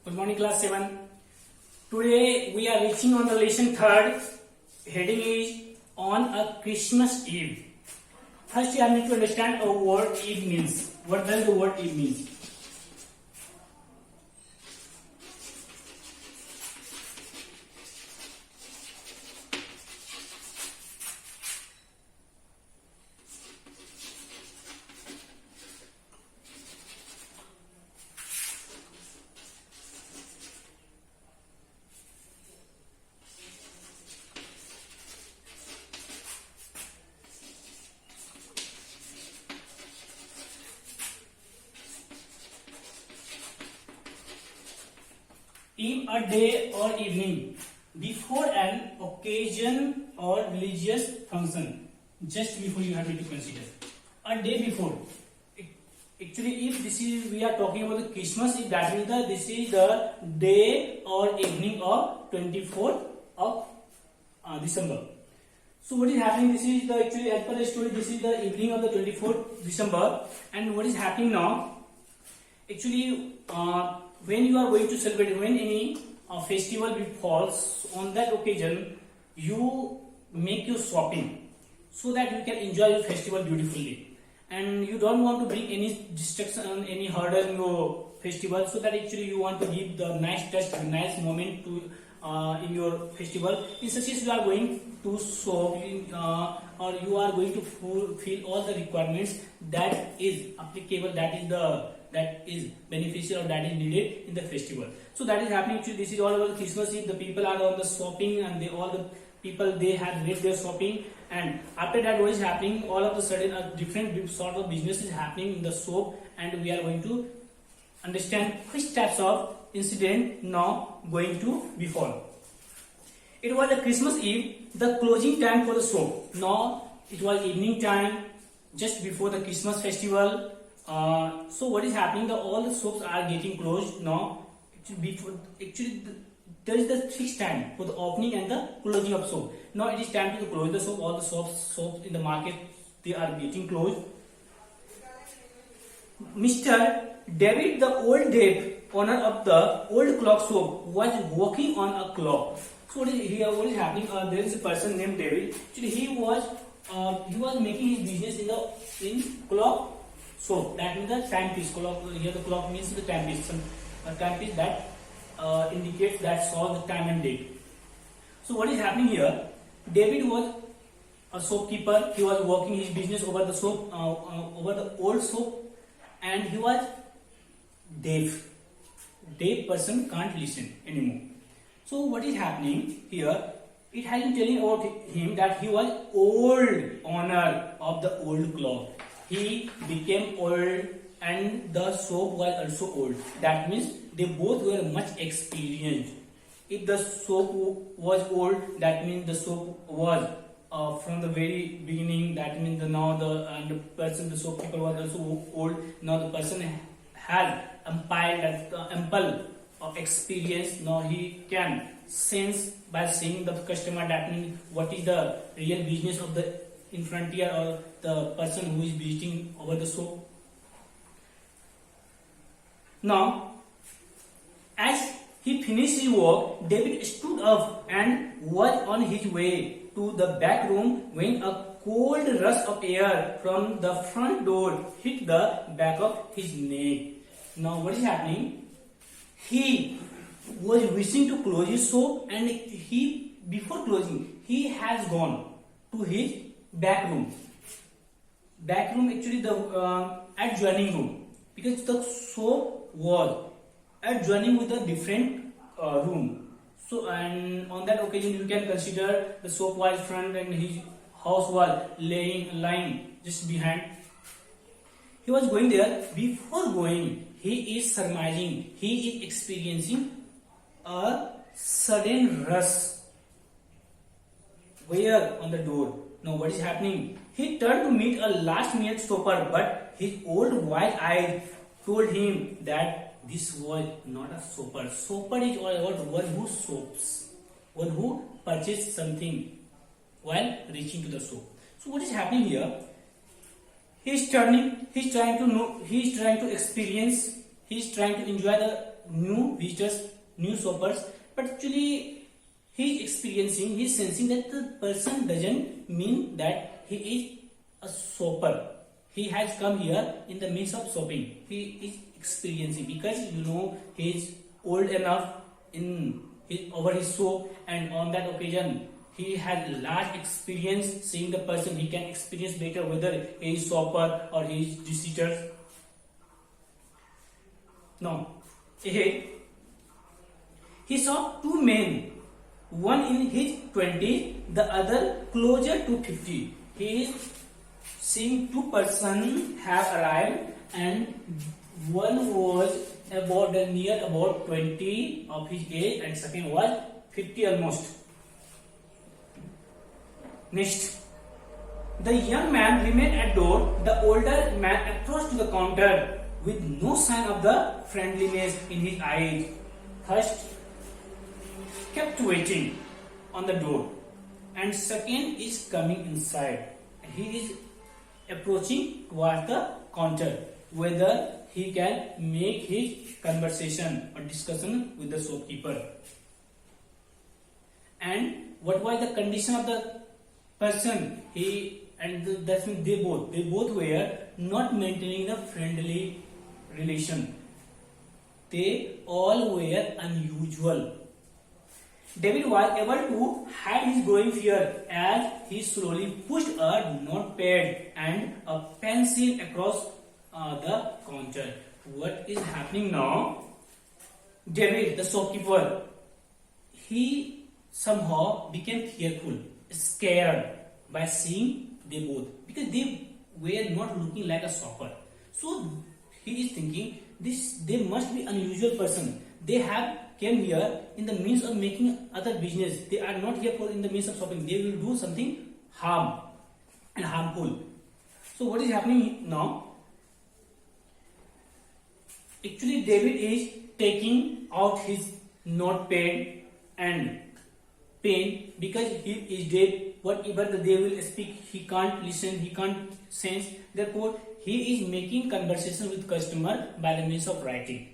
Good morning, class 7. Today we are reaching on the lesson 3rd. Heading is on a Christmas Eve. First, you need to understand a word Eve means. What does the word Eve mean? Eve, a day or evening before an occasion or religious function. Just before you have to consider. A day before. Actually, if this is we are talking about the Christmas Eve, that means this is the day or evening of 24th of December. So what is happening? This is the actually as per the story. This is the evening of the 24th December, and what is happening now? Actually, when you are going to celebrate, when any festival falls on that occasion, you make your shopping so that you can enjoy your festival beautifully, and you don't want to bring any distraction, any hurdle in your festival. So that actually you want to give the nice touch, nice moment to in your festival. In such case, you are going to shop or you are going to fulfill all the requirements that is applicable, that is beneficial, or that is needed in the festival. So that is happening. Actually, this is all about Christmas Eve. The people are on the shopping, and all the people they have made their shopping. And after that, what is happening? All of a sudden, a different sort of business is happening in the shop, and we are going to understand which types of incident now going to befall. It was a Christmas Eve, the closing time for the shop. Now it was evening time, just before the Christmas festival. So what is happening? All the shops are getting closed now. There is the fixed time for the opening and the closing of shop. Now it is time to close the shop. All the shops in the market, they are getting closed. Mr. David, the old Dave, owner of the old clock shop, was working on a clock. So what is happening? There is a person named David. Actually, he was making his business in clock. So that means the timepiece. Here the clock means the timepiece. A timepiece that indicates, that shows the time and date. So what is happening here? David was a shopkeeper. He was working his business over the shop, over the old shop, and he was deaf. Deaf person can't listen anymore. So what is happening here? It has been telling about him that he was old owner of the old clock. He became old, and the shop was also old. That means they both were much experienced. If the shop was old, that means the shop was from the very beginning. That means the shopkeeper was also old. Now the person had ample of experience. Now he can sense by seeing the customer. That means what is the real business of the infrontier or the person who is visiting over the shop. Now, as he finished his work, David stood up and was on his way to the back room when a cold rush of air from the front door hit the back of his neck. Now, what is happening? He was wishing to close his shop, and before closing, he has gone to his back room. Back room, actually the adjoining room, because the shop was adjoining with a different room. So, and on that occasion, you can consider the shop was front and his house was lying just behind. He was going there. Before going, he is surmising, he is experiencing a sudden rush. Where? On the door. Now what is happening? He turned to meet a last minute shopper, but his old wide eyes told him that this was not a shopper. Shopper is all about one who shops, one who purchases something while reaching to the shop. So what is happening here? He is trying to experience he is trying to enjoy the new visitors, new shoppers, but actually he is experiencing, he is sensing that the person doesn't mean that he is a shopper. He has come here in the midst of shopping. He is experiencing, because he is old enough over his shop, and on that occasion he had large experience seeing the person. He can experience better whether he is shopper or he is visitor. Now, he saw two men, one in his 20s, the other closer to 50. He is seeing two persons have arrived, and one was near about 20 of his age, and second was 50 almost. Next, the young man remained at door. The older man approached to the counter with no sign of the friendliness in his eyes. First, kept waiting on the door, and second is coming inside. He is approaching towards the counter, whether he can make his conversation or discussion with the shopkeeper. And what was the condition of the person? They both were not maintaining the friendly relation. They all were unusual. David was able to hide his growing fear as he slowly pushed a notepad and a pencil across the counter. What is happening now? David, the shopkeeper, he somehow became fearful, scared by seeing they both, because they were not looking like a shopper. So he is thinking, they must be unusual person. They have came here in the means of making other business. They are not here in the means of shopping. They will do something harm and harmful. So what is happening now? Actually, David is taking out his notepad and pen, because he is deaf. Whatever they will speak, he can't listen, he can't sense. Therefore, he is making conversation with customer by the means of writing.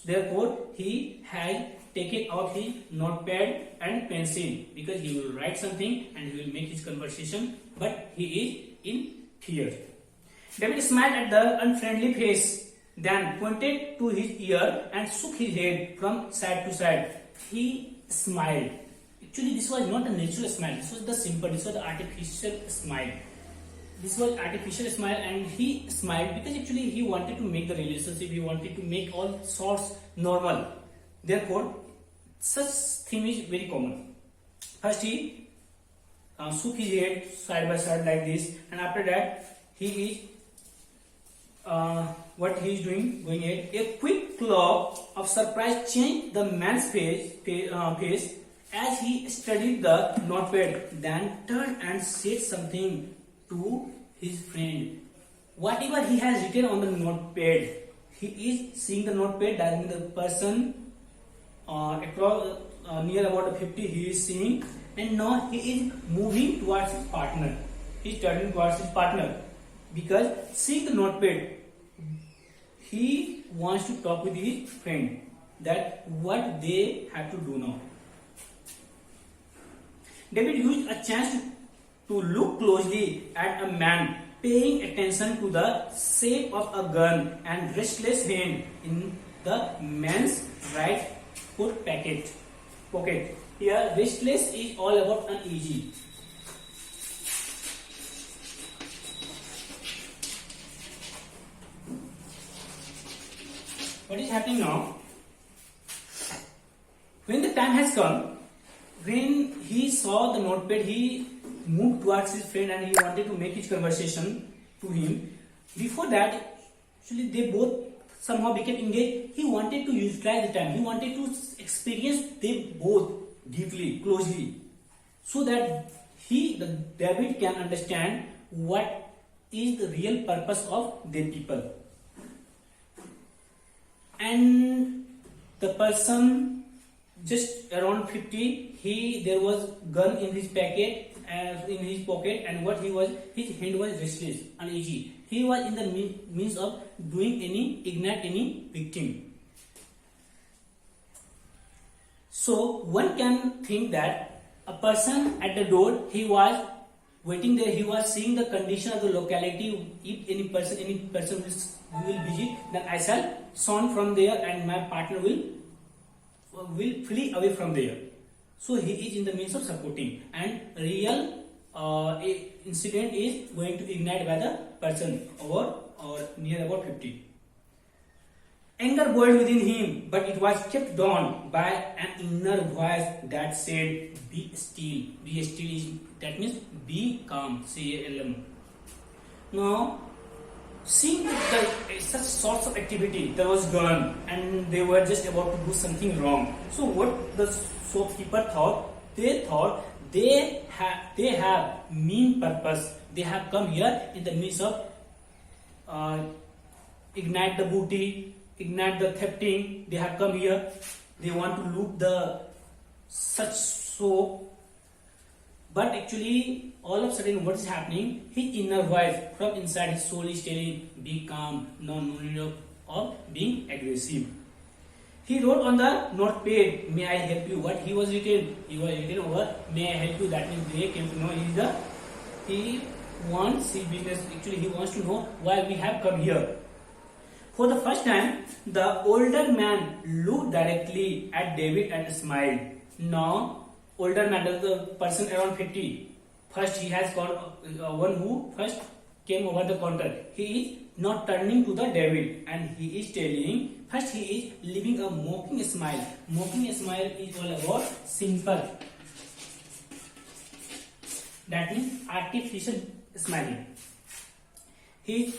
Therefore, he has taken out his notepad and pencil, because he will write something and he will make his conversation, but he is in fear. David smiled at the unfriendly face, then pointed to his ear and shook his head from side to side. He smiled. Actually, this was not a natural smile. This was the artificial smile. This was artificial smile, and he smiled because actually he wanted to make the relationship, he wanted to make all sorts normal. Therefore, such thing is very common. First, he shook his head side by side like this, and after that, he is what he is doing, going ahead. A quick clap of surprise changed the man's face as he studied the notepad, then turned and said something to his friend. Whatever he has written on the notepad, he is seeing the notepad, that the person across near about 50 he is seeing, and now he is moving towards his partner. He is turning towards his partner, because seeing the notepad, he wants to talk with his friend that what they have to do now. David used a chance to look closely at a man paying attention to the shape of a gun and restless hand in the man's right foot pocket. Here, restless is all about uneasy. What is happening now? When the time has come, when he saw the notepad, he moved towards his friend and he wanted to make his conversation to him. Before that, actually they both somehow became engaged. He wanted to utilize the time. He wanted to experience them both deeply, closely, so that David can understand what is the real purpose of their people. And the person just around 50, there was gun in his pocket, and what his hand was restless, uneasy. He was in the means of doing ignite any victim. So one can think that a person at the door, he was waiting there, he was seeing the condition of the locality. If any person will visit, then I shall sound from there and my partner will flee away from there. So he is in the means of supporting, and real incident is going to ignite by the person over or near about 50. Anger boiled within him, but it was kept down by an inner voice that said, "Be still." Be still is, that means be calm. CALM. Now, seeing such sorts of activity that was done, and they were just about to do something wrong. So what the shopkeeper thought? They thought they have mean purpose. They have come here in the midst of ignite the booty, ignite the thefting. They have come here. They want to loot the such soap. But actually, all of a sudden, what is happening? His inner voice from inside his soul is telling, "Be calm, no need of being aggressive." He wrote on the notepad, "May I help you?" What he was written? He was written over, "May I help you?" That means they came to know he wants his business. Actually, he wants to know why we have come here. For the first time, the older man looked directly at David and smiled. Now, older man, the person around 50. First, he has got one who first came over the counter. He is not turning to the David, and he is telling. First, he is leaving a mocking smile. Mocking smile is all about simple. That means artificial smiling. He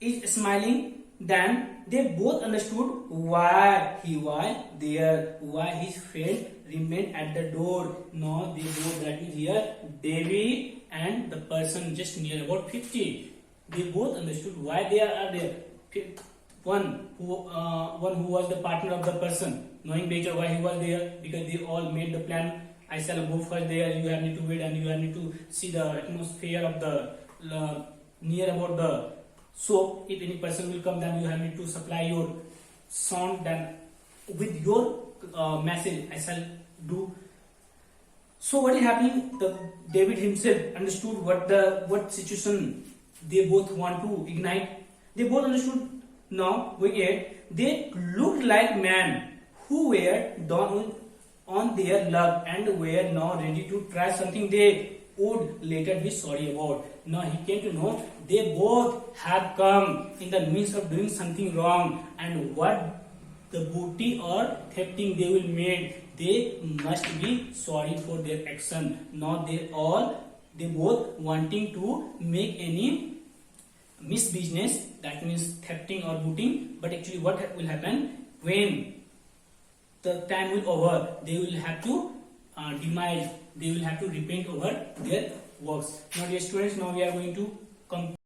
is smiling. Then they both understood why he was there, why his friend remained at the door. Now they both, that means here David and the person just near about 50. They both understood why they are there. One who was the partner of the person, knowing better why he was there, because they all made the plan. I shall go first there. You have need to wait, and you have need to see the atmosphere of the near about the soap. If any person will come, then you have need to supply your sound. Then with your message, I shall do. So what is happening? David himself understood what situation they both want to ignite. They both understood. Now wait yet. They looked like men who were down on their luck and were now ready to try something they would later be sorry about. Now he came to know they both have come in the midst of doing something wrong, and what the booty or thefting they will make, they must be sorry for their action. Now they both wanting to make any misbusiness, that means thefting or booting. But actually what will happen when the time will over, they will have to demise, they will have to repent over their works. Now dear students, now we are going to come